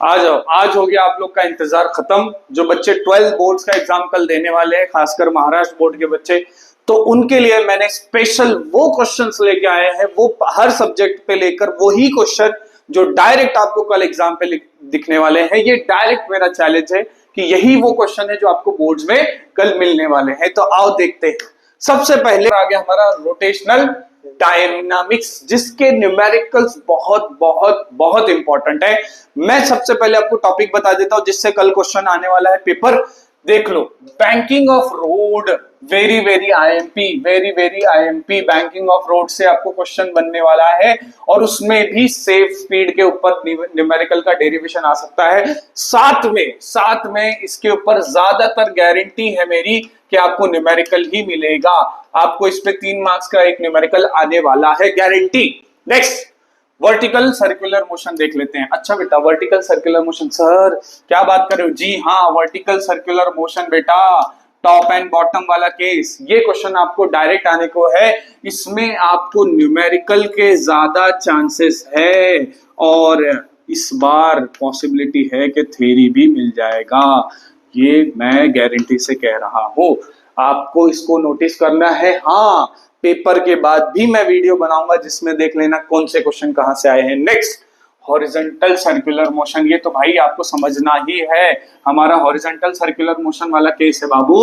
आ जाओ, आज हो गया आप लोग का इंतजार खत्म। जो बच्चे 12 बोर्ड्स का एग्जाम कल देने वाले हैं, खासकर महाराष्ट्र बोर्ड के बच्चे, तो उनके लिए मैंने स्पेशल वो क्वेश्चंस लेके आए हैं, वो हर सब्जेक्ट पे लेकर वही क्वेश्चन जो डायरेक्ट आपको कल एग्जाम पे दिखने वाले हैं। ये डायरेक्ट मेरा चैलेंज है कि यही वो क्वेश्चन है जो आपको बोर्ड्स में कल मिलने वाले हैं। तो आओ देखते हैं। सबसे पहले आ गया हमारा रोटेशनल डायनामिक्स, जिसके न्यूमेरिकल्स बहुत बहुत बहुत इंपॉर्टेंट है। मैं सबसे पहले आपको टॉपिक बता देता हूं जिससे कल क्वेश्चन आने वाला है। पेपर देख लो, banking of road, very very IMP, very very IMP. Banking of road से आपको क्वेश्चन बनने वाला है और उसमें भी सेफ स्पीड के ऊपर न्यूमेरिकल का डेरिवेशन आ सकता है। साथ में इसके ऊपर ज्यादातर गारंटी है मेरी कि आपको न्यूमेरिकल ही मिलेगा। आपको इस पे 3 मार्क्स का एक न्यूमेरिकल आने वाला है, guarantee. Next, vertical circular motion देख लेते हैं। अच्छा बेटा, वर्टिकल सर्कुलर मोशन, सर क्या बात कर रहे हो? जी हाँ, वर्टिकल सर्कुलर मोशन बेटा, टॉप एंड बॉटम वाला केस। ये क्वेश्चन आपको डायरेक्ट आने को है। इसमें आपको न्यूमेरिकल के ज्यादा चांसेस है और इस बार पॉसिबिलिटी है कि थ्योरी भी मिल जाएगा। ये मैं गारंटी से कह रहा हूं। आपको इसको नोटिस करना है। हाँ, पेपर के बाद भी मैं वीडियो बनाऊंगा जिसमें देख लेना कौन से क्वेश्चन कहां से आए हैं। Next, horizontal circular motion. ये तो भाई आपको समझना ही है। हमारा हॉरिजॉन्टल सर्कुलर मोशन वाला केस है बाबू,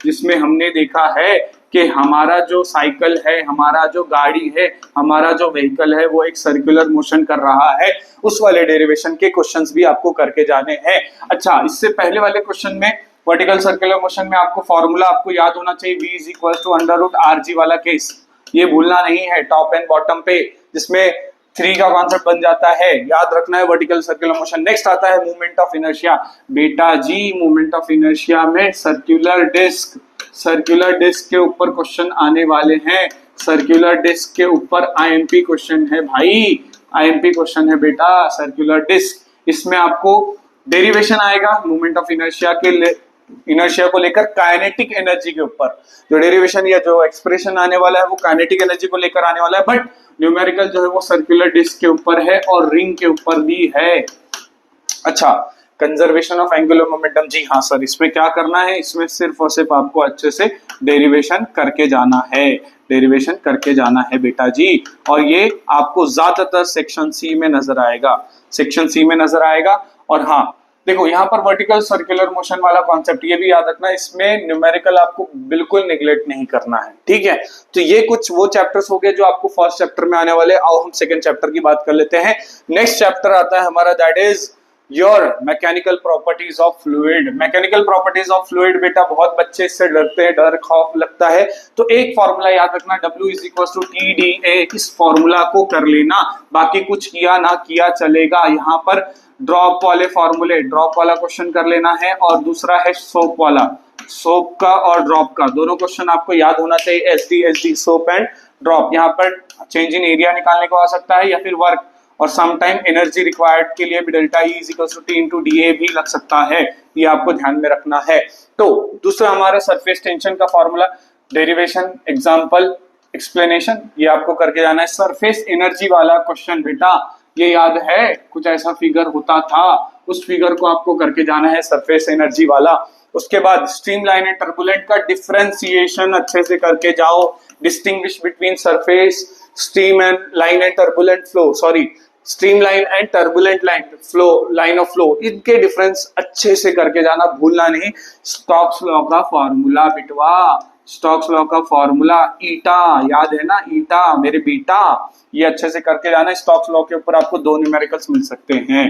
जिसमें हमने देखा है कि हमारा जो साइकिल है, हमारा जो गाड़ी है, हमारा जो व्हीकल है, वो एक सर्कुलर मोशन कर रहा है। उस वाले डेरिवेशन के क्वेश्चंस भी आपको करके जाने हैं। अच्छा, इससे पहले वाले क्वेश्चन में वर्टिकल सर्कुलर मोशन में आपको फॉर्मूला आपको याद होना चाहिए, V is equal to √RG वाला केस। ये भूलना नहीं है। टॉप एंड बॉटम पे जिसमें 3 का कॉन्सेप्ट बन जाता है, याद रखना है वर्टिकल सर्कुलर मोशन। नेक्स्ट आता है मूवमेंट ऑफ इनर्शिया। बेटा जी, मूवमेंट ऑफ इनर्शिया में सर्कुलर डिस्क के ऊपर क्वेश्चन आने वाले हैं। सर्कुलर डिस्क के ऊपर आईएमपी क्वेश्चन है भाई, आईएमपी क्वेश्चन है बेटा सर्कुलर डिस्क। इसमें आपको डेरिवेशन आएगा मूवमेंट ऑफ इनर्शिया को लेकर काइनेटिक एनर्जी के ऊपर। जो डेरिवेशन या जो एक्सप्रेशन आने वाला है वो काइनेटिक एनर्जी को लेकर आने वाला है, बट न्यूमेरिकल जो है वो सर्कुलर डिस्क के ऊपर है और रिंग के ऊपर भी है। अच्छा, कंजर्वेशन ऑफ एंगुलर मोमेंटम। जी हाँ सर, इसमें क्या करना है? इसमें सिर्फ और सिर्फ आपको अच्छे से डेरिवेशन करके जाना है, डेरिवेशन करके जाना है बेटा जी। और ये आपको ज्यादातर सेक्शन सी में नजर आएगा, सेक्शन सी में नजर आएगा। और हाँ देखो, यहाँ पर वर्टिकल सर्कुलर मोशन वाला कॉन्सेप्ट ये भी याद रखना, इसमें न्यूमेरिकल आपको बिल्कुल निगलेक्ट नहीं करना है, ठीक है। तो ये कुछ वो चैप्टर्स हो गए जो आपको फर्स्ट चैप्टर में आने वाले। आओ हम सेकंड चैप्टर की बात कर लेते हैं। नेक्स्ट चैप्टर आता है हमारा, that is your mechanical properties of fluid. Mechanical properties of fluid बेटा, बहुत बच्चे इससे डरते हैं, डर खौफ लगता है। तो एक फॉर्मूला याद रखना, W is equal to TdA। इस फॉर्मूला को कर लेना, बाकी कुछ किया ना किया चलेगा। यहाँ पर ड्रॉप वाले फॉर्मूले, ड्रॉप वाला क्वेश्चन कर लेना है और दूसरा है सोप वाला। सोप का और ड्रॉप का दोनों क्वेश्चन आपको याद होना चाहिए। SD soap and drop. यहाँ पर चेंज इन एरिया निकालने को आ सकता है या फिर वर्क, और सम टाइम एनर्जी रिक्वायर्ड के लिए भी delta E is equal to T into DA भी लग सकता है। ये आपको ध्यान में रखना है। तो दूसरा हमारा सरफेस टेंशन का फॉर्मूला, डेरिवेशन, एग्जाम्पल, एक्सप्लेनेशन, ये आपको करके जाना है। सरफेस एनर्जी वाला क्वेश्चन बेटा, ये याद है कुछ ऐसा फिगर होता था, उस फिगर को आपको करके जाना है, सरफेस एनर्जी वाला। उसके बाद स्ट्रीमलाइन एंड टर्बुलेंट का डिफरेंशिएशन अच्छे से करके जाओ। Distinguish between surface, stream and line and turbulent flow, sorry streamline and turbulent line flow, line of flow, इनके डिफरेंस अच्छे से करके जाना, भूलना नहीं। स्टोक्स लॉ का फॉर्मूला बिटवा, स्टोक्स लॉ का फॉर्मूला ईटा, याद है ना ईटा मेरे बेटा, ये अच्छे से करके जाना। स्टोक्स लॉ के ऊपर आपको 2 न्यूमेरिकल्स मिल सकते हैं,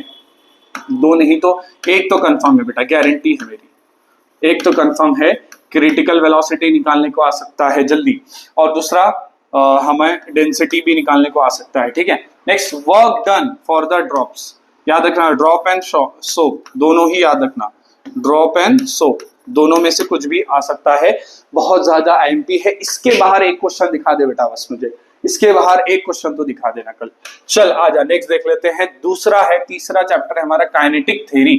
2 नहीं तो एक तो कंफर्म है बेटा, गारंटी है मेरी। एक तो कंफर्म है, क्रिटिकल वेलोसिटी निकालने को आ सकता है जल्दी, और दूसरा हमें डेंसिटी भी निकालने को आ सकता है, ठीक है। Next, work done for the drops, याद रखना ड्रॉप एंड सोप दोनों ही याद रखना, ड्रॉप एंड सोप दोनों में से कुछ भी आ सकता है। बहुत ज्यादा आईएमपी है। इसके बाहर एक क्वेश्चन दिखा दे बेटा बस मुझे, इसके बाहर एक क्वेश्चन तो दिखा देना कल। चल आजा, नेक्स्ट देख लेते हैं। दूसरा है, तीसरा चैप्टर है हमारा काइनेटिक थ्योरी।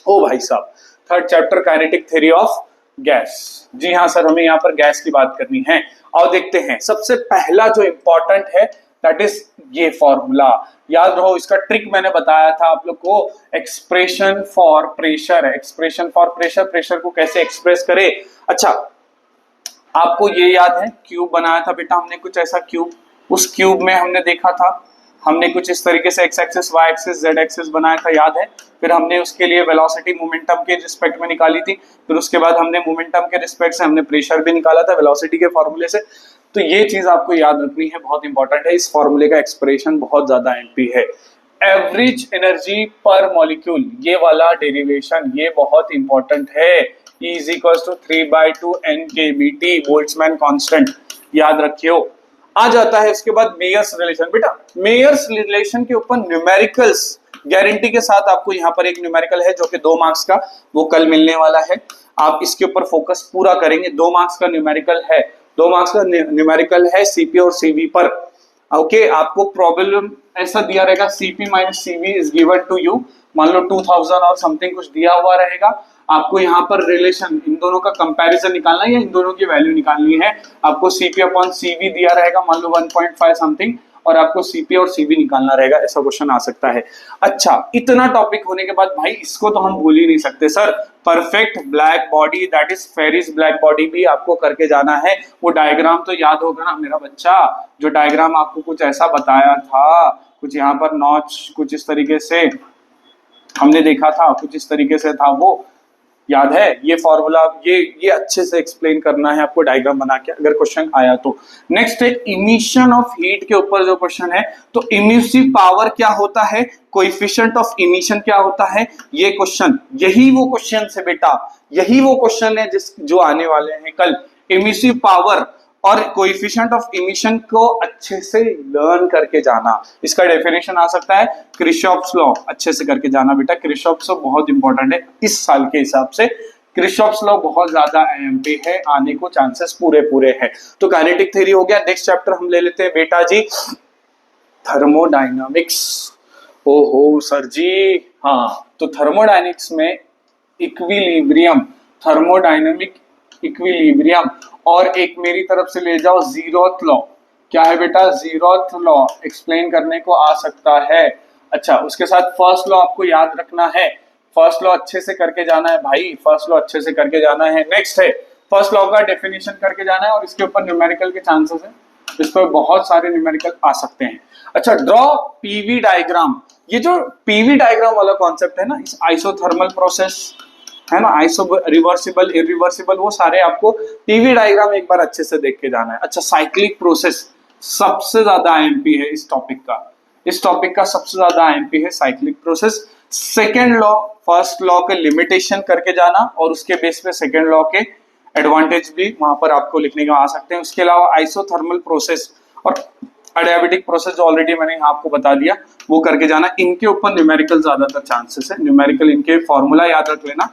ओ भाई साहब, third chapter kinetic theory of gas. जी हाँ सर, हमें यहाँ पर गैस की बात करनी है। और देखते हैं, सबसे पहला जो इंपॉर्टेंट है, दैट इज ये फॉर्मूला। याद रहो, इसका ट्रिक मैंने बताया था आप लोग को, expression for pressure. Expression for pressure, pressure को कैसे एक्सप्रेस करे। अच्छा, आपको ये याद है क्यूब बनाया था बेटा हमने, कुछ ऐसा क्यूब, उस क्यूब में हमने देखा था, हमने कुछ इस तरीके से x axis, y axis, z axis बनाया था, याद है। फिर हमने उसके लिए वेलोसिटी मोमेंटम के रिस्पेक्ट में निकाली थी, फिर उसके बाद हमने मोमेंटम के रिस्पेक्ट से हमने प्रेशर भी निकाला था वेलोसिटी के फॉर्मूले से। तो ये चीज आपको याद रखनी है, बहुत इंपॉर्टेंट है। इस फॉर्मूले का एक्सप्रेशन बहुत ज्यादा एमपी है। एवरेज एनर्जी पर मॉलिक्यूल, ये वाला डेरिवेशन ये बहुत इंपॉर्टेंट है। E is equals to 3/2 NKBT, Boltzmann constant, याद रखियो। आ जाता है उसके बाद मेयर्स रिलेशन। बेटा मेयर्स रिलेशन के ऊपर न्यूमेरिकल्स गारंटी के साथ आपको यहाँ पर एक न्यूमेरिकल है जो कि 2 मार्क्स का, वो कल मिलने वाला है। आप इसके ऊपर फोकस पूरा करेंगे। 2 मार्क्स का न्यूमेरिकल है, 2 मार्क्स का न्यूमेरिकल है सीपी और सीवी पर। ओके, आपको प्रॉब्लम ऐसा दिया रहेगा, CP minus CV is given to you, मान लो 2000 और समथिंग कुछ दिया हुआ रहेगा। आपको यहाँ पर रिलेशन, इन दोनों का कंपैरिजन निकालना है या इन दोनों की वैल्यू निकालनी है। आपको सीपी अपॉन सीवी दिया रहेगा, मान लो 1.5 समथिंग, और आपको सीपी और सीवी निकालना रहेगा। ऐसा क्वेश्चन आ सकता है। अच्छा, इतना टॉपिक होने के बाद भाई इसको तो हम भूल ही नहीं सकते sir, perfect black body, that is Ferry's black body भी आपको करके जाना है। वो डायग्राम तो याद होगा ना मेरा बच्चा, जो डायग्राम आपको कुछ ऐसा बताया था, कुछ यहाँ पर नॉच कुछ इस तरीके से हमने देखा था, कुछ इस तरीके से था, वो याद है। ये फॉर्मूला ये अच्छे से एक्सप्लेन करना है आपको डायग्राम बना के, अगर क्वेश्चन आया तो। नेक्स्ट है इमिशन ऑफ हीट के ऊपर जो क्वेश्चन है, तो इमिसिव पावर क्या होता है, कोएफिशिएंट ऑफ इमिशन क्या होता है, ये क्वेश्चन, यही वो क्वेश्चन है बेटा, यही वो क्वेश्चन है जो आने वाले हैं कल। इमिसिव पावर और कोएफिशिएंट ऑफ इमिशन को अच्छे से लर्न करके जाना। इसका डेफिनेशन आ सकता है किरचॉफ्स लॉ, अच्छे से करके जाना बेटा। किरचॉफ्स लॉ बहुत इंपॉर्टेंट है इस साल के हिसाब से। किरचॉफ्स लॉ बहुत ज्यादा एमपी है, आने को चांसेस पूरे हैं। तो काइनेटिक थ्योरी हो गया। नेक्स्ट चैप्टर हम ले लेते हैं बेटा जी, थर्मोडायनामिक्स। ओहो सर जी, हाँ, तो थर्मोडायनामिक्स में इक्विलिब्रियम, थर्मोडायनामिक इक्विलिब्रियम, और एक मेरी तरफ से ले जाओ जीरोथ लॉ। क्या है बेटा, जीरोथ लॉ एक्सप्लेन करने को आ सकता है। अच्छा, उसके साथ फर्स्ट लॉ आपको याद रखना है, फर्स्ट लॉ अच्छे से करके जाना है भाई, फर्स्ट लॉ अच्छे से करके जाना है। नेक्स्ट है फर्स्ट लॉ का डेफिनेशन करके जाना है, और इसके ऊपर न्यूमेरिकल के चांसेस है, इस पर बहुत सारे न्यूमेरिकल आ सकते हैं। अच्छा, ड्रॉ पीवी डायग्राम। ये जो पीवी डायग्राम वाला कॉन्सेप्ट है ना, इस आइसोथर्मल प्रोसेस है ना, आइसो रिवर्सिबल इरिवर्सिबल, वो सारे आपको पीवी डायग्राम एक बार अच्छे से देख के जाना है। अच्छा, साइक्लिक प्रोसेस सबसे ज्यादा एमपी है इस टॉपिक का, इस टॉपिक का सबसे ज्यादा एमपी है cyclic process. Second law, first law के लिमिटेशन करके जाना, और उसके बेस पे सेकेंड लॉ के एडवांटेज भी वहां पर आपको लिखने का आ सकते हैं। उसके अलावा आइसोथर्मल प्रोसेस और एडियाबेटिक प्रोसेस जो ऑलरेडी मैंने आपको बता दिया, वो करके जाना। इनके ऊपर न्यूमेरिकल ज्यादातर चांसेस है, न्यूमेरिकल इनके फॉर्मूला याद रख लेना,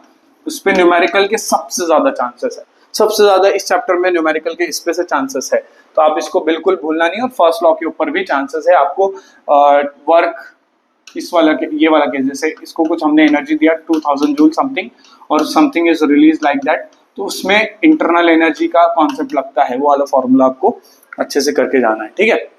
उस पे न्यूमेरिकल के सबसे ज्यादा चांसेस है, सबसे ज्यादा इस चैप्टर में न्यूमेरिकल के इस पे से चांसेस है। तो आप इसको बिल्कुल भूलना नहीं। और फर्स्ट लॉ के ऊपर भी चांसेस है आपको वर्क, इस वाला के, ये वाला केस, जैसे इसको कुछ हमने एनर्जी दिया 2000 जूल समथिंग, और something is release like that, तो उसमें इंटरनल एनर्जी का कॉन्सेप्ट लगता है, वो वाला फॉर्मूला आपको अच्छे से करके जाना है, ठीक है।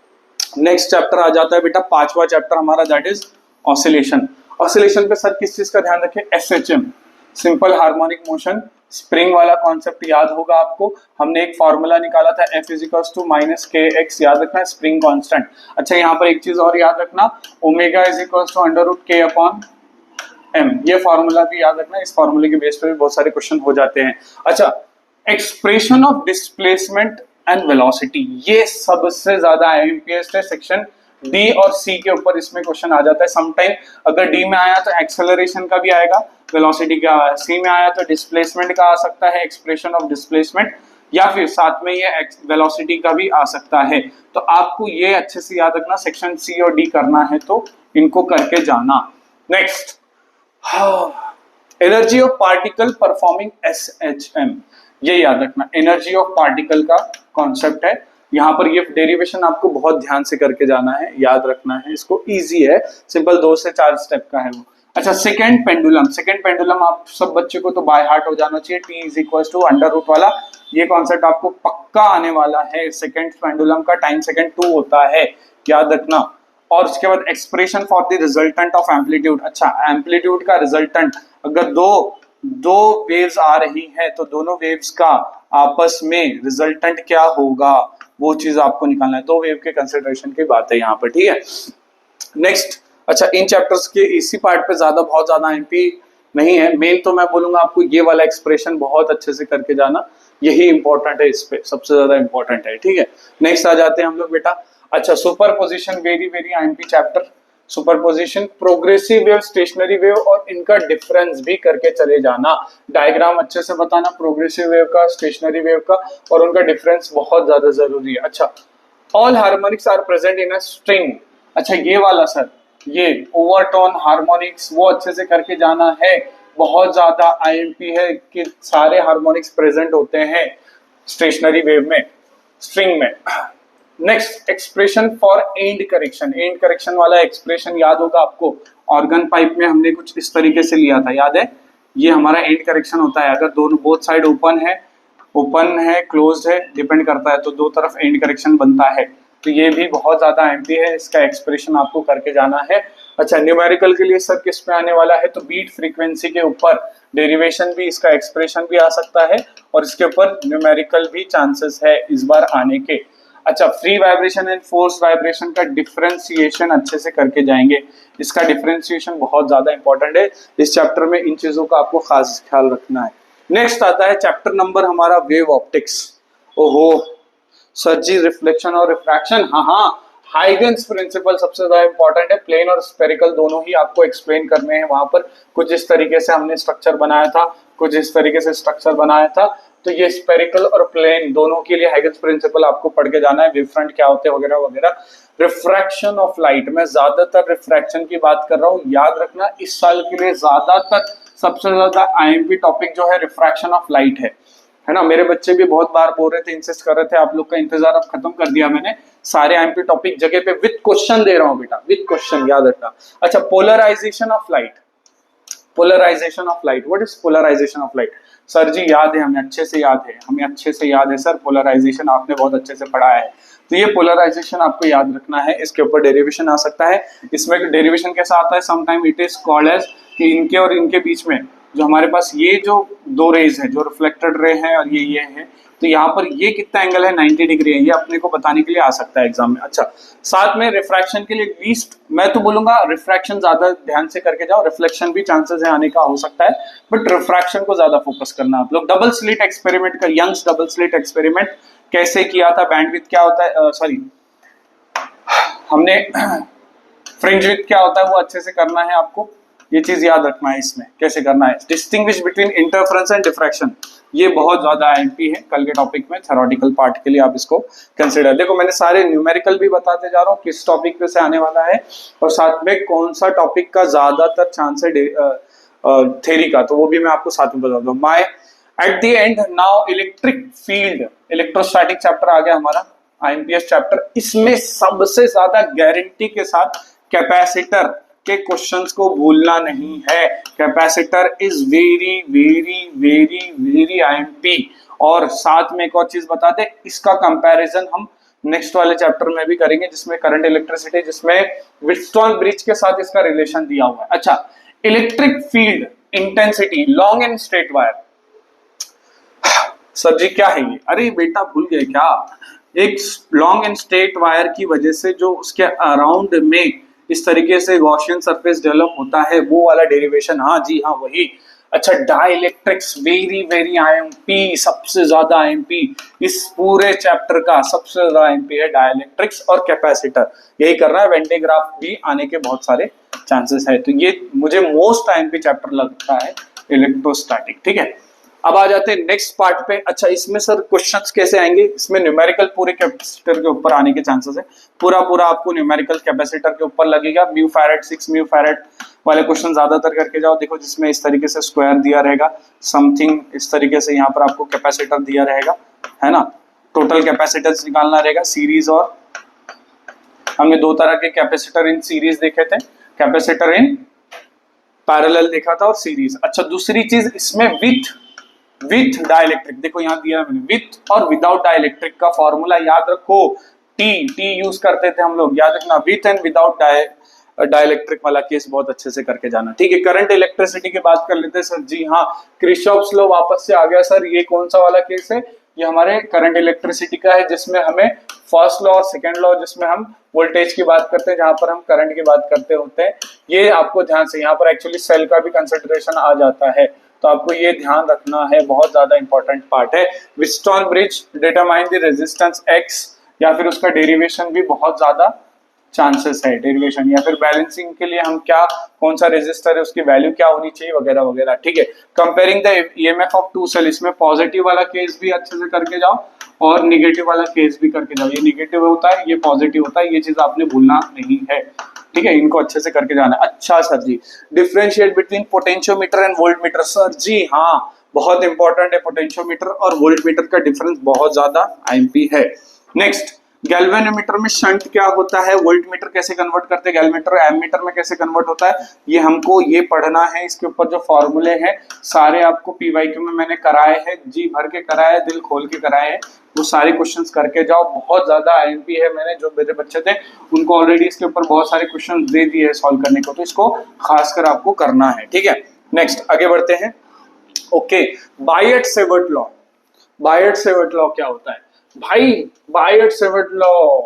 नेक्स्ट चैप्टर आ जाता है बेटा, 5वां चैप्टर हमारा, दैट इज ऑसिलेशन। ऑसिलेशन पे सर किस चीज का ध्यान रखें, SHM, simple harmonic motion. Spring वाला कॉन्सेप्ट याद होगा आपको, हमने एक फॉर्मूला निकाला था F = -kx, याद रखना है, स्प्रिंग कांस्टेंट। अच्छा, यहाँ पर एक चीज और याद रखना, ओमेगा = √k/m, ये फॉर्मूला भी याद रखना। इस फॉर्मूले के बेस पे भी बहुत सारे क्वेश्चन हो जाते हैं। अच्छा, expression of displacement and velocity, ये सबसे ज्यादा आईएमपीएस है। सेक्शन डी और सी के ऊपर इसमें क्वेश्चन आ जाता है समटाइम। अगर डी में आया तो एक्सेलरेशन का भी आएगा, वेलोसिटी का, सी में आया तो डिस्प्लेसमेंट का आ सकता है, एक्सप्रेशन ऑफ डिस्प्लेसमेंट, या फिर साथ में ये वेलोसिटी का भी आ सकता है। तो आपको ये अच्छे से याद रखना, सेक्शन सी और डी करना है तो इनको करके जाना। Next, energy of particle performing SHM, ये याद रखना, एनर्जी ऑफ पार्टिकल का कॉन्सेप्ट है। यहाँ पर ये डेरिवेशन आपको बहुत ध्यान से करके जाना है, याद रखना है इसको, इजी है, सिंपल 2 से 4 स्टेप का है वो। अच्छा, सेकंड पेंडुलम आप सब बच्चे को तो बाय हार्ट हो जाना चाहिए, T is equal to under root वाला, ये कॉन्सेप्ट आपको पक्का आने वाला है। सेकंड पेंडुलम का टाइम सेकंड 2 होता है, याद रखना। और उसके बाद expression for the resultant of amplitude. अच्छा, एम्पलीट्यूड का रिजल्टेंट, अगर दो वेव्स आ रही है तो दोनों वेव्स का आपस में रिजल्टेंट क्या होगा, वो चीज आपको निकालना है। दो वेव के कंसिडरेशन की बात है यहाँ पर, ठीक है। नेक्स्ट, अच्छा इन चैप्टर्स के इसी पार्ट पे बहुत ज्यादा एमपी नहीं है। मेन तो मैं बोलूंगा आपको ये वाला एक्सप्रेशन बहुत अच्छे से करके जाना, यही इंपॉर्टेंट है, इस पे सबसे ज्यादा इंपॉर्टेंट है, ठीक है। नेक्स्ट आ जाते हैं हम लोग बेटा। अच्छा, superposition, very very IMP chapter. Superposition, progressive wave, stationary wave और इनका डिफरेंस भी करके चले जाना। डायग्राम अच्छे से बताना प्रोग्रेसिव वेव का, स्टेशनरी वेव का, और उनका डिफरेंस बहुत ज्यादा जरूरी है। अच्छा, all harmonics are present in a string. अच्छा ये वाला सर, ये ओवरटोन हार्मोनिक्स, वो अच्छे से करके जाना है। बहुत ज्यादा आईएमपी है कि सारे हार्मोनिक्स प्रेजेंट होते हैं स्टेशनरी वेव में, स्ट्रिंग में। Next, expression for and correction. And correction वाला एक्सप्रेशन याद होगा आपको, ऑर्गन पाइप में हमने कुछ इस तरीके से लिया था, याद है। ये हमारा एंड करेक्शन होता है, अगर दोनों बोथ साइड ओपन है क्लोज्ड है, डिपेंड करता है, तो दो तरफ एंड करेक्शन बनता है। तो ये भी बहुत ज्यादा एमपी है, इसका एक्सप्रेशन आपको करके जाना है। अच्छा, न्यूमेरिकल के लिए सर किस पे आने वाला है, तो बीट फ्रीक्वेंसी के ऊपर डेरिवेशन भी, इसका एक्सप्रेशन भी आ सकता है, और इसके ऊपर न्यूमेरिकल भी चांसेस है इस बार आने के। अच्छा, free vibration and force vibration का डिफरेंशिएशन अच्छे से करके जाएंगे, इसका डिफरेंशिएशन बहुत ज्यादा इंपॉर्टेंट है इस चैप्टर में, इन चीजों का आपको खास ख्याल रखना है। नेक्स्ट आता है चैप्टर नंबर हमारा वेव ऑप्टिक्स। ओहो सर जी, रिफ्लेक्शन और रिफ्रैक्शन, हाँ, हाइगन्स प्रिंसिपल सबसे ज्यादा इंपॉर्टेंट है। प्लेन और स्फेरिकल दोनों ही आपको एक्सप्लेन करने हैं वहां पर। कुछ इस तरीके से हमने स्ट्रक्चर बनाया था, कुछ इस तरीके से स्ट्रक्चर बनाया था, तो ये स्फेरिकल और प्लेन दोनों के लिए हाइगन्स प्रिंसिपल आपको पढ़ के जाना है, वेव फ्रंट क्या होते हैं वगैरह वगैरह। रिफ्रैक्शन ऑफ लाइट, मैं ज्यादातर रिफ्रैक्शन की बात कर रहा हूँ, याद रखना इस साल के लिए ज्यादातर सबसे ज्यादा आईएमपी टॉपिक जो है रिफ्रैक्शन ऑफ लाइट है ना। मेरे बच्चे भी बहुत बार बोल रहे थे, इंसिस्ट कर रहे थे, आप लोग का इंतजार अब खत्म कर दिया मैंने, सारे आईएमपी टॉपिक जगह पे विद क्वेश्चन दे रहा हूं बेटा, विद क्वेश्चन, याद रखना। अच्छा, polarization of light. Polarization of light, what is polarization of light? Sir जी याद है, हमें अच्छे से याद है सर, पोलराइजेशन आपने बहुत अच्छे से पढ़ा है। तो ये पोलराइजेशन आपको याद रखना है, इसके ऊपर डेरिवेशन आ सकता है। इसमें डेरिवेशन कैसा आता है, sometime it is called as कि इनके और इनके बीच में जो हमारे पास ये जो दो रेज है, जो रिफ्लेक्टेड रे है और ये है, तो यहाँ पर ये कितना एंगल है, 90 डिग्री है, ये अपने को बताने के लिए आ सकता है एग्जाम में। अच्छा, साथ में रिफ्रैक्शन के लिए लीस्ट, मैं तो बोलूंगा रिफ्रैक्शन ज्यादा ध्यान से करके जाओ, रिफ्लेक्शन भी चांसेस है आने का, हो सकता है, बट रिफ्रैक्शन को ज्यादा फोकस करना आप लोग। डबल स्लिट एक्सपेरिमेंट का, यंग्स डबल स्लिट एक्सपेरिमेंट कैसे किया था, बैंडविड्थ क्या होता है, सॉरी हमने फ्रिंज विड्थ क्या होता है, वो अच्छे से करना है आपको, ये चीज याद रखना है इसमें कैसे करना है। Distinguish between interference and diffraction, ये बहुत ज्यादा एमपी है कल के टॉपिक में, थ्योरेटिकल पार्ट के लिए आप इसको कंसिडर। देखो मैंने सारे न्यूमेरिकल भी बताते जा रहा हूँ किस टॉपिक पे से आने वाला है, और साथ में कौन सा टॉपिक का ज्यादातर चांस है थ्योरी का, तो वो भी मैं आपको साथ में बता दूं। My at the end now electric field, electrostatic chapter आ गया हमारा, आईएमपीएस चैप्टर। इसमें सबसे ज्यादा गारंटी के साथ कैपेसिटर के क्वेश्चंस को भूलना नहीं है। Capacitor is very very very very IMP. और साथ में एक और चीज बता दे, इसका कंपैरिजन हम नेक्स्ट वाले चैप्टर में भी करेंगे, जिसमें करंट इलेक्ट्रिसिटी, जिसमें व्हीटस्टोन ब्रिज के साथ इसका रिलेशन दिया हुआ है। अच्छा, electric field intensity, long and straight wire. Sir जी क्या है ये, अरे बेटा भूल गए क्या, एक लॉन्ग एंड स्ट्रेट वायर की वजह से जो उसके अराउंड में इस तरीके से गॉसियन सरफेस डेवलप होता है, वो वाला डेरिवेशन, हाँ जी हाँ वही। अच्छा, डाइलेक्ट्रिक्स, वेरी वेरी आईएमपी, सबसे ज्यादा आईएमपी इस पूरे चैप्टर का, सबसे ज्यादा आईएमपी है डाइलेक्ट्रिक्स और कैपेसिटर, यही कर रहा है। वेन डायग्राफ भी आने के बहुत सारे चांसेस है, तो ये मुझे मोस्ट आईएमपी चैप्टर लगता है इलेक्ट्रोस्टैटिक, ठीक है। अब आ जाते हैं नेक्स्ट पार्ट पे। अच्छा, इसमें सर क्वेश्चंस कैसे आएंगे, इसमें न्यूमेरिकल पूरे कैपेसिटर के ऊपर आने के चांसेस है, पूरा आपको न्यूमेरिकल कैपेसिटर के ऊपर लगेगा। म्यू फैरेड 6 म्यू फैरेड वाले क्वेश्चन ज्यादातर करके जाओ। देखो जिसमें इस तरीके से स्क्वायर दिया रहेगा, समथिंग इस तरीके से यहाँ पर आपको कैपेसिटर दिया रहेगा, है ना। टोटल कैपेसिटेंस निकालना रहेगा, सीरीज, और हमने दो तरह के कैपेसिटर इन सीरीज देखे थे, कैपेसिटर इन पैरेलल देखा था और सीरीज। अच्छा, दूसरी चीज इसमें विथ डाइलेक्ट्रिक, देखो यहाँ दिया है मैंने, विथ और विदाउट डाइलेक्ट्रिक का फॉर्मूला याद रखो। टी यूज करते थे हम लोग, याद रखना, विथ एंड विदाउट डाइलेक्ट्रिक वाला केस बहुत अच्छे से करके जाना। ठीक है, करंट इलेक्ट्रिसिटी की बात कर लेते हैं सर जी। हाँ, क्रिशॉफ्स लॉ वापस से आ गया सर। ये कौन सा वाला केस है? ये हमारे करंट इलेक्ट्रिसिटी का है, जिसमें हमें फर्स्ट लॉ और सेकंड लॉ, जिसमें हम वोल्टेज की बात करते हैं, जहां पर हम करंट की बात करते होते हैं। ये आपको ध्यान से, यहाँ पर एक्चुअली सेल का भी कंसिडरेशन आ जाता है, तो आपको ये ध्यान रखना है, बहुत ज्यादा इंपॉर्टेंट पार्ट है। Wheatstone bridge, determine the resistance x, या फिर उसका डेरिवेशन भी बहुत ज्यादा चांसेस है, डेरिवेशन, या फिर बैलेंसिंग के लिए हम क्या, कौन सा रेजिस्टर है, उसकी वैल्यू क्या होनी चाहिए, वगैरह वगैरह। ठीक है, comparing the EMF of two cell, इसमें पॉजिटिव वाला केस भी अच्छे से करके जाओ और निगेटिव वाला केस भी करके जाओ। ये निगेटिव होता है, ये पॉजिटिव होता है, ये चीज आपने भूलना नहीं है। ठीक है, इनको अच्छे से करके जाना है। अच्छा सर जी, differentiate between potentiometer and voltmeter. Sir जी हाँ, बहुत इंपॉर्टेंट है, पोटेंशियोमीटर और वोल्टमीटर का डिफरेंस बहुत ज्यादा आईएमपी है। नेक्स्ट, गैल्वेनोमीटर में शंट क्या होता है, वोल्टमीटर कैसे कन्वर्ट करते हैं, गैल्वेनोमीटर एमीटर में कैसे कन्वर्ट होता है, ये हमको ये पढ़ना है। इसके ऊपर जो फॉर्मूले हैं सारे आपको पीवाईक्यू में मैंने कराए हैं, जी भर के कराए, दिल खोल के कराए हैं, वो सारे क्वेश्चंस करके जाओ। बहुत ज्यादा आईएमपी है, मैंने जो मेरे बच्चे थे उनको ऑलरेडी इसके ऊपर बहुत सारे क्वेश्चन दे दिए है सॉल्व करने को, तो इसको खासकर आपको करना है। ठीक है, नेक्स्ट आगे बढ़ते हैं। Okay, Biot Savart law. Biot Savart law क्या होता है भाई? बायट-सेवर्ट लॉ,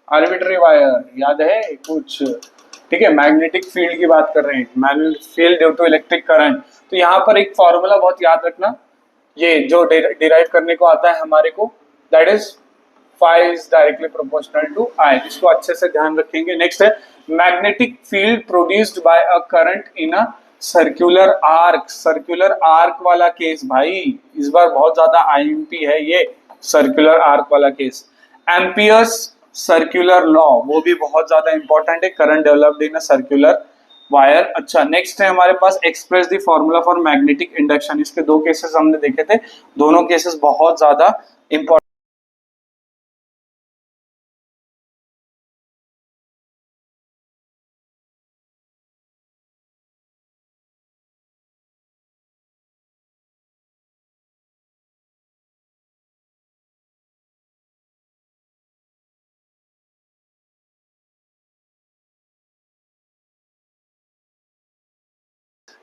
आर्बिट्री वायर, याद है कुछ? ठीक है, मैग्नेटिक फील्ड की बात कर रहे हैं, magnetic field due to electric current. तो यहाँ पर एक फॉर्मूला बहुत याद रखना, ये जो डिराइव करने को आता है हमारे को, that is phi is directly proportional to I, इसको अच्छे से ध्यान रखेंगे। नेक्स्ट है, magnetic field produced by a current in a circular arc. Circular arc वाला केस भाई इस बार बहुत ज्यादा आईएमपी है, ये सर्कुलर आर्क वाला केस। एम्पियर्स सर्कुलर लॉ, वो भी बहुत ज्यादा इंपॉर्टेंट है, current developed in a circular wire. अच्छा, नेक्स्ट है हमारे पास, express the formula for magnetic induction. इसके दो केसेस हमने देखे थे, दोनों केसेस बहुत ज्यादा इंपॉर्टेंट।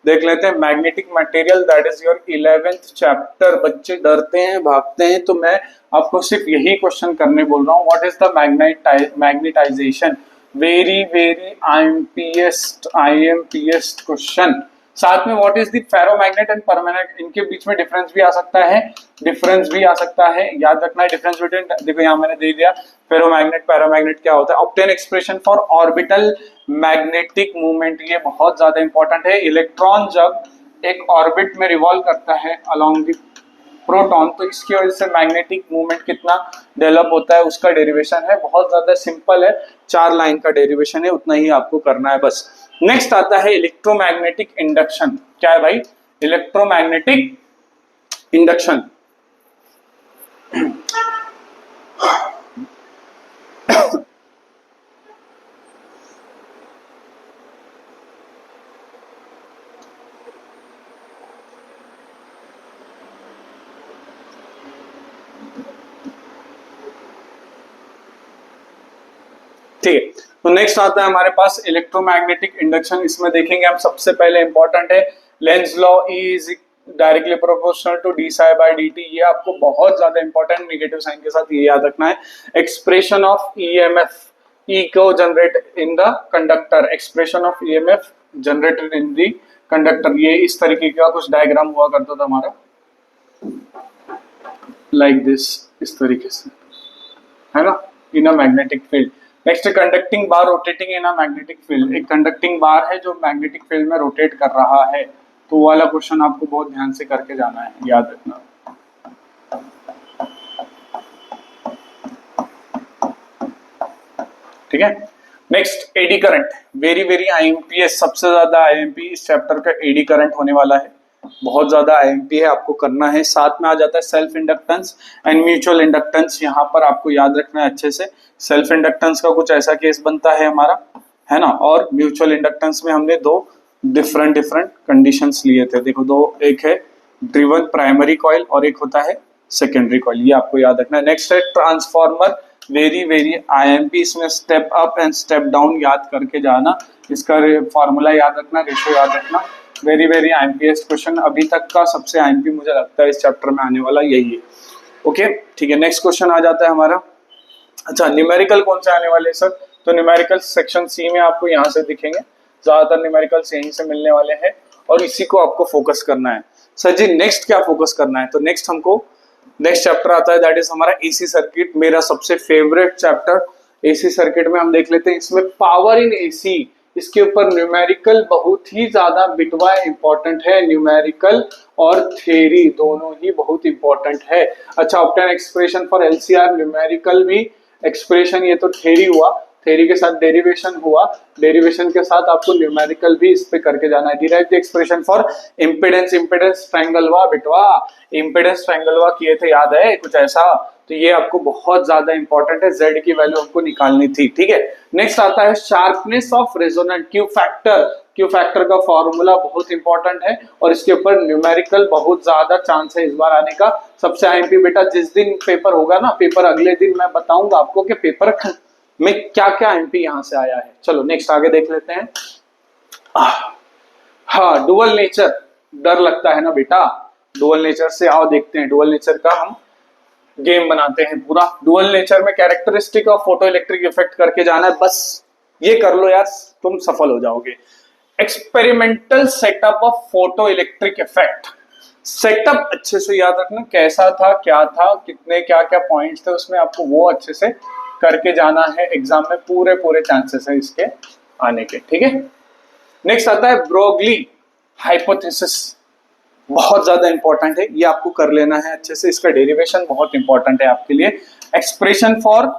देख लेते हैं magnetic material, that is your 11th chapter. बच्चे डरते हैं, भागते हैं, तो मैं आपको सिर्फ यही क्वेश्चन करने बोल रहा हूँ। What is the magnetization? Very very IMPest question. साथ में what is the ferromagnet and permanent, इनके बीच में डिफरेंस भी आ सकता है, डिफरेंस भी आ सकता है, याद रखना है डिफरेंस बिटवीन। देखो यहाँ मैंने दे दिया फेरोमैग्नेट पैरामैग्नेट क्या होता है। Obtain expression for orbital magnetic movement, ये बहुत ज्यादा इंपॉर्टेंट है। इलेक्ट्रॉन जब एक ऑर्बिट में रिवॉल्व करता है अलोंग द प्रोटॉन, तो इसकी वजह से मैग्नेटिक मूवमेंट कितना डेवलप होता है, उसका डेरिवेशन है, बहुत ज्यादा सिंपल है, 4 लाइन का डेरिवेशन है, उतना ही आपको करना है बस। नेक्स्ट आता है इलेक्ट्रोमैग्नेटिक इंडक्शन। क्या है भाई? Electromagnetic induction. ठीक है, तो नेक्स्ट आता है हमारे पास इलेक्ट्रोमैग्नेटिक इंडक्शन। इसमें देखेंगे हम सबसे पहले इंपॉर्टेंट है Lenz law, E is directly proportional to d psi by d t. ये आपको बहुत ज्यादा इंपॉर्टेंट, नेगेटिव साइन के साथ ये याद रखना है। एक्सप्रेशन ऑफ ईएमएफ, ई को generate in the conductor, expression of EMF generated in the conductor. ये इस तरीके का कुछ डायग्राम हुआ करता था हमारा, लाइक दिस, इस तरीके से, है ना, in a magnetic field. Next, conducting bar rotating in a magnetic field. एक कंडक्टिंग बार है जो मैग्नेटिक फील्ड में रोटेट कर रहा है, तो वो वाला क्वेश्चन आपको बहुत ध्यान से करके जाना है, याद रखना। ठीक है, next eddy current, very very IMPS, सबसे ज्यादा आईएमपी इस चैप्टर का एडी करंट होने वाला है, बहुत ज्यादा आईएमपी है, आपको करना है। साथ में आ जाता है self inductance and mutual inductance. यहाँ पर आपको याद रखना है अच्छे से, सेल्फ इंडक्टेंस का कुछ ऐसा केस बनता है हमारा, है ना, और म्यूचुअल इंडक्टेंस में हमने 2 डिफरेंट डिफरेंट कंडीशंस लिए थे। देखो दो, एक है ड्रिवन प्राइमरी कॉइल और एक होता है सेकेंडरी कॉइल, ये आपको याद रखना है। नेक्स्ट है ट्रांसफॉर्मर, वेरी वेरी आईएमपी, इसमें step up and step down याद करके जाना, इसका फॉर्मूला याद रखना, रेशो याद रखना। वेरी वेरी आईएमपीएस क्वेश्चन, अभी तक का सबसे आईएमपी मुझे लगता है इस चैप्टर में आने वाला यही है। ओके ठीक है, नेक्स्ट क्वेश्चन आ जाता है हमारा। अच्छा, न्यूमेरिकल कौन से आने वाले सर? तो न्यूमेरिकल सेक्शन सी में आपको यहाँ से दिखेंगे, ज्यादातर न्यूमेरिकल्स यहीं से मिलने वाले हैं और इसी को आपको फोकस करना है। सर जी नेक्स्ट क्या फोकस करना है? तो नेक्स्ट हमको नेक्स्ट चैप्टर आता है, दैट इज हमारा एसी सर्किट, मेरा सबसे फेवरेट चैप्टर। एसी सर्किट में हम देख लेते हैं, इसमें पावर इन एसी, इसके ऊपर न्यूमेरिकल बहुत ही ज्यादा बिटवा इंपॉर्टेंट है। न्यूमेरिकल और थ्योरी दोनों ही बहुत इंपॉर्टेंट है। अच्छा, obtain expression for LCR, numerical भी एक्सप्रेशन, ये तो थ्योरी हुआ, थ्योरी के साथ डेरिवेशन हुआ, डेरिवेशन के साथ आपको न्यूमेरिकल भी इस पे करके जाना है। Derive the expression for impedance, impedance ट्रायंगलवा बिटवा, इम्पीडेंस ट्रायंगलवा किए थे, याद है कुछ ऐसा? तो ये आपको बहुत ज्यादा इंपॉर्टेंट है, जेड की वैल्यू हमको निकालनी थी। ठीक है, नेक्स्ट आता है sharpness of resonant, Q factor, Q factor का फॉर्मूला बहुत इंपॉर्टेंट है और इसके ऊपर न्यूमेरिकल बहुत ज्यादा चांस है इस बार आने का। सबसे आईएमपी बेटा जिस दिन पेपर होगा ना, पेपर अगले दिन मैं बताऊंगा आपको कि पेपर में क्या क्या एमपी यहां से आया है। चलो नेक्स्ट आगे देख लेते हैं। हाँ, डुअल नेचर, डर लगता है ना बेटा डुअल नेचर से, आओ देखते हैं डुअल नेचर का हम गेम बनाते हैं पूरा। डुअल नेचर में characteristic of photo electric effect करके जाना है, बस ये कर लो यार, तुम सफल हो जाओगे। Experimental setup of photo electric effect, setup अच्छे से याद रखना, कैसा था, क्या था, कितने क्या क्या पॉइंट्स थे उसमें, आपको वो अच्छे से करके जाना है। एग्जाम में पूरे पूरे चांसेस है इसके आने के। ठीक है, नेक्स्ट आता है ब्रोगली हाइपोथेसिस, बहुत ज्यादा इंपॉर्टेंट है, ये आपको कर लेना है अच्छे से, इसका डेरिवेशन बहुत इंपॉर्टेंट है आपके लिए। एक्सप्रेशन फॉर,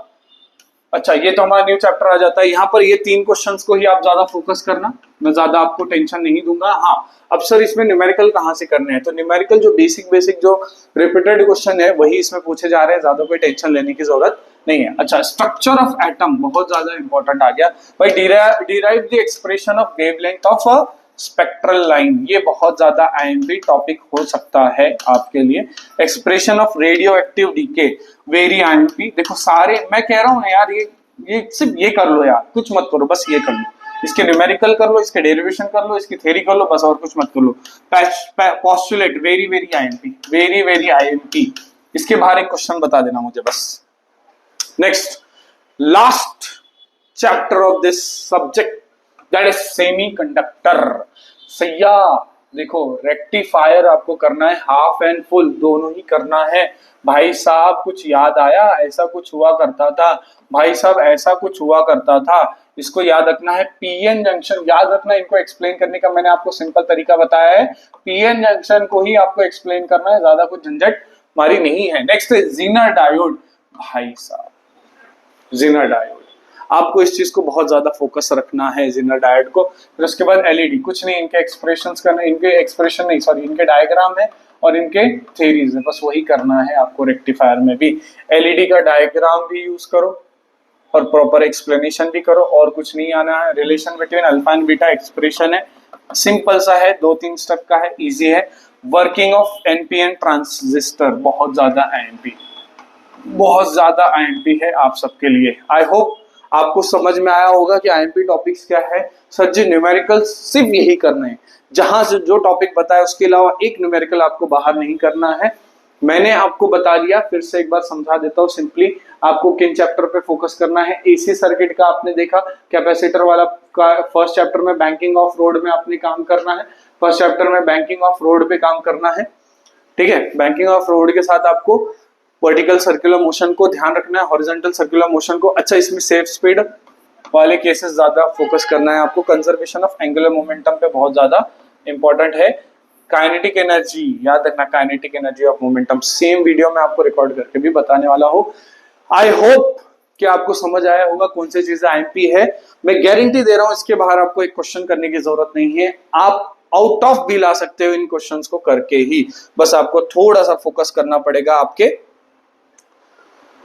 अच्छा ये तो हमारा न्यू चैप्टर आ जाता है, यहाँ पर ये 3 क्वेश्चंस को ही आप ज्यादा फोकस करना, मैं ज्यादा आपको टेंशन नहीं दूंगा। हाँ, अब सर इसमें न्यूमेरिकल कहाँ से करने हैं? तो न्यूमेरिकल जो बेसिक जो रिपीटेड क्वेश्चन है वही इसमें पूछे जा रहे हैं, ज्यादा कोई टेंशन लेने की जरूरत नहीं है। अच्छा, स्ट्रक्चर ऑफ एटम बहुत ज्यादा इंपॉर्टेंट आ गया भाई। Derive the expression of wavelength of a spectral line, ये बहुत ज्यादा आईएमपी टॉपिक हो सकता है आपके लिए। Expression of radioactive decay, very IMP. देखो सारे मैं कह रहा हूँ ना यार, ये सिर्फ ये कर लो यार, कुछ मत करो, बस ये कर लो, इसके न्यूमेरिकल कर लो, इसके डेरिवेशन कर लो, इसकी थ्योरी कर लो, बस और कुछ मत कर लो। Postulate, very very IMP, very very IMP, इसके बाहर एक क्वेश्चन बता देना मुझे बस। Next last chapter of this subject, that is semiconductor. सैया देखो, रेक्टिफायर आपको करना है, हाफ एंड फुल दोनों ही करना है। भाई साहब कुछ याद आया? ऐसा कुछ हुआ करता था भाई साहब, ऐसा कुछ हुआ करता था, इसको याद रखना है। पीएन जंक्शन याद रखना, इनको एक्सप्लेन करने का मैंने आपको सिंपल तरीका बताया है, पीएन जंक्शन को ही आपको एक्सप्लेन करना है, ज्यादा कुछ झंझट मारी नहीं है। नेक्स्ट है जीनर डायोड, भाई साहब जीनर डायोड, आपको इस चीज को बहुत ज्यादा फोकस रखना है, जीनर डायोड को। फिर उसके बाद एलईडी, कुछ नहीं, इनके एक्सप्रेशंस करना, इनके एक्सप्रेशन नहीं सॉरी, इनके डायग्राम है और इनके थ्योरीज है, बस वही करना है आपको। रेक्टिफायर में भी एलईडी का डायग्राम भी यूज करो और प्रॉपर एक्सप्लेनेशन भी करो, और कुछ नहीं आना है। Relation between alpha and beta expression है, सिंपल सा है, 2-3 स्टेप का है, इजी है। वर्किंग ऑफ एनपीएन ट्रांजिस्टर, बहुत ज्यादा आईएमपी, बहुत ज्यादा आईएमपी है आप सबके लिए। आई होप आपको समझ में आया होगा कि आईएमपी टॉपिक्स क्या है। सर जी न्यूमेरिकल सिर्फ यही करना है, जहां से जो टॉपिक बताया उसके अलावा एक न्यूमेरिकल आपको बाहर नहीं करना है। मैंने आपको बता दिया, फिर से एक बार समझा देता हूँ सिंपली, आपको किन चैप्टर पे फोकस करना है। एसी सर्किट का आपने देखा, कैपेसिटर वाला का फर्स्ट चैप्टर में बैंकिंग ऑफ रोड में आपने काम करना है, फर्स्ट चैप्टर में बैंकिंग ऑफ रोड पे काम करना है। ठीक है, बैंकिंग ऑफ रोड के साथ आपको वर्टिकल सर्कुलर मोशन को ध्यान रखना है, हॉरिजॉन्टल सर्कुलर मोशन को। अच्छा, इसमें सेफ स्पीड वाले केसेस ज्यादा फोकस करना है आपको। कंजर्वेशन ऑफ एंगुलर मोमेंटम पे बहुत ज्यादा इंपॉर्टेंट है। काइनेटिक एनर्जी याद रखना, kinetic energy of momentum, same video में आपको रिकॉर्ड करके भी बताने वाला हूँ। आई होप कि आपको समझ आया होगा कौन सी चीजें आईएमपी है। मैं गारंटी दे रहा हूं इसके बाहर आपको एक क्वेश्चन करने की जरूरत नहीं है, आप आउट ऑफ भी ला सकते हो इन क्वेश्चंस को करके ही, बस आपको थोड़ा सा फोकस करना पड़ेगा आपके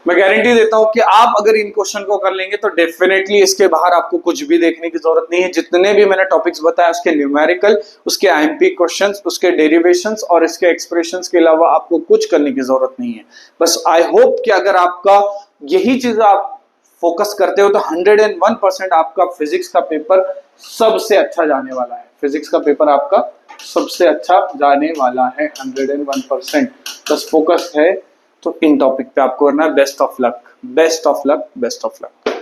मैं गारंटी देता हूं कि आप अगर इन क्वेश्चन को कर लेंगे तो डेफिनेटली इसके बाहर आपको कुछ भी देखने की जरूरत नहीं है। जितने भी मैंने टॉपिक्स बताए उसके न्यूमेरिकल, उसके आईएमपी क्वेश्चंस, उसके डेरिवेशंस और इसके एक्सप्रेशंस के अलावा आपको कुछ करने की जरूरत नहीं है। बस आई होप कि अगर आपका यही चीज आप फोकस करते हो तो 101% आपका फिजिक्स का पेपर सबसे अच्छा जाने वाला है। फिजिक्स का पेपर आपका सबसे अच्छा जाने वाला है 101%। बस फोकस है तो इन टॉपिक पे आपको करना है। Best of luck, best of luck, best of luck.